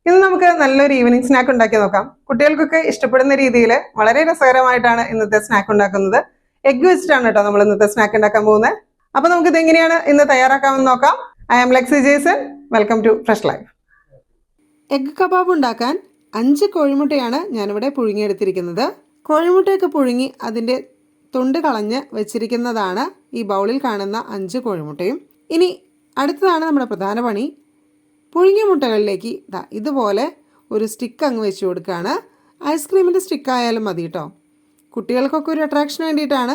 ഇന്ന് നമുക്ക് നല്ലൊരു ഈവനിങ് സ്നാക്ക് ഉണ്ടാക്കി നോക്കാം. കുട്ടികൾക്കൊക്കെ ഇഷ്ടപ്പെടുന്ന രീതിയിൽ വളരെ രസകരമായിട്ടാണ് ഇന്നത്തെ സ്നാക്ക് ഉണ്ടാക്കുന്നത്. എഗ്ഗ് വെച്ചിട്ടാണ് കേട്ടോ നമ്മൾ ഇന്നത്തെ സ്നാക്ക് ഉണ്ടാക്കാൻ പോകുന്നത്. അപ്പൊ നമുക്ക് ഇത് എങ്ങനെയാണ് ഇന്ന് തയ്യാറാക്കാമെന്ന് നോക്കാം. I am Lexi Jason. Welcome to Fresh Life. Egg kebab ഉണ്ടാക്കാൻ 5 കോഴിമുട്ടയാണ് ഞാനിവിടെ പുഴുങ്ങിയെടുത്തിരിക്കുന്നത്. കോഴിമുട്ടയൊക്കെ പുഴുങ്ങി അതിൻ്റെ തൊണ്ട് കളഞ്ഞ് വെച്ചിരിക്കുന്നതാണ് ഈ ബൗളിൽ കാണുന്ന 5 കോഴിമുട്ടയും. ഇനി അടുത്തതാണ് നമ്മുടെ പ്രധാന പണി. പുഴുങ്ങിയ മുട്ടകളിലേക്ക് ഇതുപോലെ ഒരു സ്റ്റിക്ക് അങ്ങ് വെച്ച് കൊടുക്കുകയാണ്. ഐസ്ക്രീമിൻ്റെ സ്റ്റിക്കായാലും മതി കേട്ടോ. കുട്ടികൾക്കൊക്കെ ഒരു അട്രാക്ഷന് വേണ്ടിയിട്ടാണ്.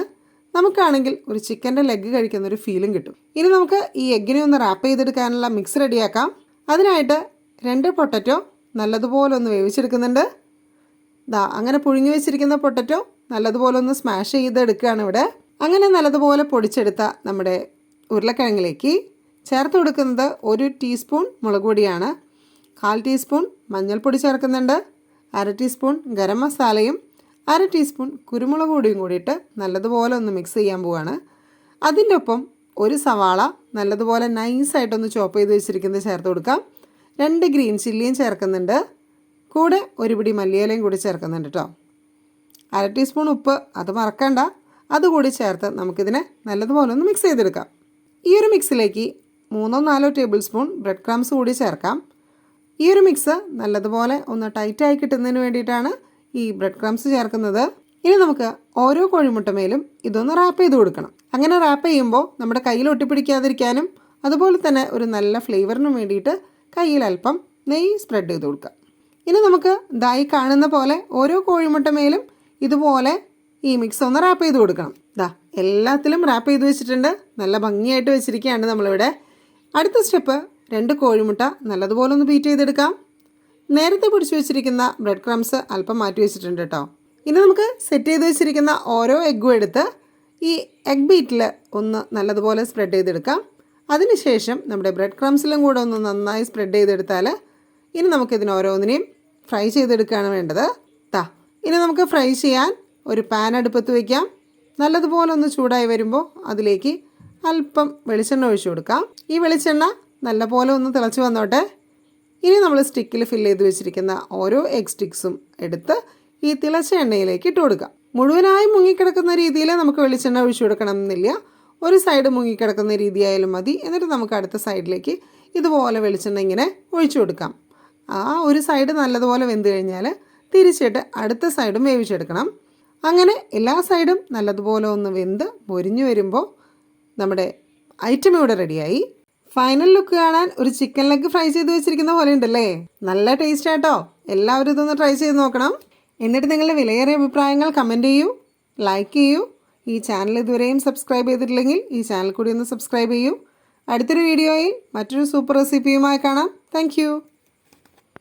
നമുക്കാണെങ്കിൽ ഒരു ചിക്കൻ്റെ ലെഗ് കഴിക്കുന്നൊരു ഫീലും കിട്ടും. ഇനി നമുക്ക് ഈ എഗ്ഗിനെ ഒന്ന് റാപ്പ് ചെയ്തെടുക്കാനുള്ള മിക്സ് റെഡിയാക്കാം. അതിനായിട്ട് 2 പൊട്ടറ്റോ നല്ലതുപോലെ ഒന്ന് വേവിച്ചെടുക്കുന്നുണ്ട്. അങ്ങനെ പുഴുങ്ങി വെച്ചിരിക്കുന്ന പൊട്ടറ്റോ നല്ലതുപോലെ ഒന്ന് സ്മാഷ് ചെയ്തെടുക്കുകയാണ് ഇവിടെ. അങ്ങനെ നല്ലതുപോലെ പൊടിച്ചെടുത്ത നമ്മുടെ ഉരുളക്കിഴങ്ങിലേക്ക് ചേർത്ത് കൊടുക്കുന്നത് 1 ടീസ്പൂൺ മുളക് പൊടിയാണ്, 1/4 ടീസ്പൂൺ മഞ്ഞൾപ്പൊടി ചേർക്കുന്നുണ്ട്, 1/2 ടീസ്പൂൺ ഗരം മസാലയും 1/2 ടീസ്പൂൺ കുരുമുളക് പൊടിയും കൂടിയിട്ട് നല്ലതുപോലെ ഒന്ന് മിക്സ് ചെയ്യാൻ പോവുകയാണ്. അതിൻ്റെ ഒപ്പം 1 സവാള നല്ലതുപോലെ നൈസായിട്ടൊന്ന് ചോപ്പ് ചെയ്ത് വെച്ചിരിക്കുന്നത് ചേർത്ത് കൊടുക്കാം. 2 ഗ്രീൻ ചില്ലിയും ചേർക്കുന്നുണ്ട്. കൂടെ 1 പിടി മല്ലിയിലയും കൂടി ചേർക്കുന്നുണ്ട് കേട്ടോ. 1/2 ടീസ്പൂൺ ഉപ്പ്, അത് മറക്കണ്ട, അതുകൂടി ചേർത്ത് നമുക്കിതിനെ നല്ലതുപോലെ ഒന്ന് മിക്സ് ചെയ്തെടുക്കാം. ഈ ഒരു മിക്സിലേക്ക് 3-4 ടേബിൾ സ്പൂൺ ബ്രെഡ് ക്രംസ് കൂടി ചേർക്കാം. ഈ ഒരു മിക്സ് നല്ലതുപോലെ ഒന്ന് ടൈറ്റായി കിട്ടുന്നതിന് വേണ്ടിയിട്ടാണ് ഈ ബ്രെഡ് ക്രംസ് ചേർക്കുന്നത്. ഇനി നമുക്ക് ഓരോ കോഴിമുട്ടമേലും ഇതൊന്ന് റാപ്പ് ചെയ്ത് കൊടുക്കണം. അങ്ങനെ റാപ്പ് ചെയ്യുമ്പോൾ നമ്മുടെ കയ്യിൽ ഒട്ടിപ്പിടിക്കാതിരിക്കാനും അതുപോലെ തന്നെ ഒരു നല്ല ഫ്ലേവറിനും വേണ്ടിയിട്ട് കയ്യിൽ അല്പം നെയ്യ് സ്പ്രെഡ് ചെയ്ത് കൊടുക്കാം. ഇനി നമുക്ക് ഈ കാണുന്ന പോലെ ഓരോ കോഴിമുട്ടമേലും ഇതുപോലെ ഈ മിക്സ് ഒന്ന് റാപ്പ് ചെയ്ത് കൊടുക്കണം. എല്ലാത്തിലും റാപ്പ് ചെയ്ത് വെച്ചിട്ടുണ്ട്. നല്ല ഭംഗിയായിട്ട് വെച്ചിരിക്കുകയാണ് നമ്മളിവിടെ. അടുത്ത സ്റ്റെപ്പ് 2 കോഴിമുട്ട നല്ലതുപോലെ ഒന്ന് ബീറ്റ് ചെയ്തെടുക്കാം. നേരത്തെ പിടിച്ചു വെച്ചിരിക്കുന്ന ബ്രെഡ് ക്രംസ് അല്പം മാറ്റി വെച്ചിട്ടുണ്ട് കേട്ടോ. ഇനി നമുക്ക് സെറ്റ് ചെയ്ത് വെച്ചിരിക്കുന്ന ഓരോ എഗ്ഗും എടുത്ത് ഈ എഗ് ബീറ്റിൽ ഒന്ന് നല്ലതുപോലെ സ്പ്രെഡ് ചെയ്തെടുക്കാം. അതിനുശേഷം നമ്മുടെ ബ്രെഡ് ക്രംസിലും കൂടെ ഒന്ന് നന്നായി സ്പ്രെഡ് ചെയ്തെടുത്താൽ ഇനി നമുക്കിതിന് ഓരോന്നിനെയും ഫ്രൈ ചെയ്തെടുക്കുകയാണ് വേണ്ടത്. ഇനി നമുക്ക് ഫ്രൈ ചെയ്യാൻ ഒരു പാൻ അടുപ്പത്ത് വയ്ക്കാം. നല്ലതുപോലെ ഒന്ന് ചൂടായി വരുമ്പോൾ അതിലേക്ക് അല്പം വെളിച്ചെണ്ണ ഒഴിച്ചു കൊടുക്കാം. ഈ വെളിച്ചെണ്ണ നല്ലപോലെ ഒന്ന് തിളച്ച് വന്നോട്ടെ. ഇനി നമ്മൾ സ്റ്റിക്കിൽ ഫില്ല് ചെയ്ത് വെച്ചിരിക്കുന്ന ഓരോ എഗ് സ്റ്റിക്സും എടുത്ത് ഈ തിളച്ച എണ്ണയിലേക്ക് ഇട്ട് കൊടുക്കാം. മുഴുവനായി മുങ്ങിക്കിടക്കുന്ന രീതിയിൽ നമുക്ക് വെളിച്ചെണ്ണ ഒഴിച്ചു കൊടുക്കണം എന്നില്ല. ഒരു സൈഡ് മുങ്ങിക്കിടക്കുന്ന രീതിയായാലും മതി. എന്നിട്ട് നമുക്ക് അടുത്ത സൈഡിലേക്ക് ഇതുപോലെ വെളിച്ചെണ്ണ ഇങ്ങനെ ഒഴിച്ചു കൊടുക്കാം. ആ ഒരു സൈഡ് നല്ലതുപോലെ വെന്ത് കഴിഞ്ഞാൽ തിരിച്ചിട്ട് അടുത്ത സൈഡും വേവിച്ചെടുക്കണം. അങ്ങനെ എല്ലാ സൈഡും നല്ലതുപോലെ ഒന്ന് വെന്ത് പൊരിഞ്ഞു വരുമ്പോൾ നമ്മുടെ ഐറ്റം ഇവിടെ റെഡിയായി. ഫൈനൽ ലുക്ക് കാണാൻ ഒരു ചിക്കൻ ലെഗ് ഫ്രൈ ചെയ്ത് വെച്ചിരിക്കുന്ന പോലെ ഉണ്ടല്ലേ. നല്ല ടേസ്റ്റ് ആട്ടോ. എല്ലാവരും ഇതൊന്ന് ട്രൈ ചെയ്ത് നോക്കണം. എന്നിട്ട് നിങ്ങളുടെ വിലയേറിയ അഭിപ്രായങ്ങൾ കമൻറ്റ് ചെയ്യൂ, ലൈക്ക് ചെയ്യൂ. ഈ ചാനൽ ഇതുവരെയും സബ്സ്ക്രൈബ് ചെയ്തിട്ടില്ലെങ്കിൽ ഈ ചാനൽ കൂടി ഒന്ന് സബ്സ്ക്രൈബ് ചെയ്യൂ. അടുത്തൊരു വീഡിയോയിൽ മറ്റൊരു സൂപ്പർ റെസിപ്പിയുമായി കാണാം. താങ്ക്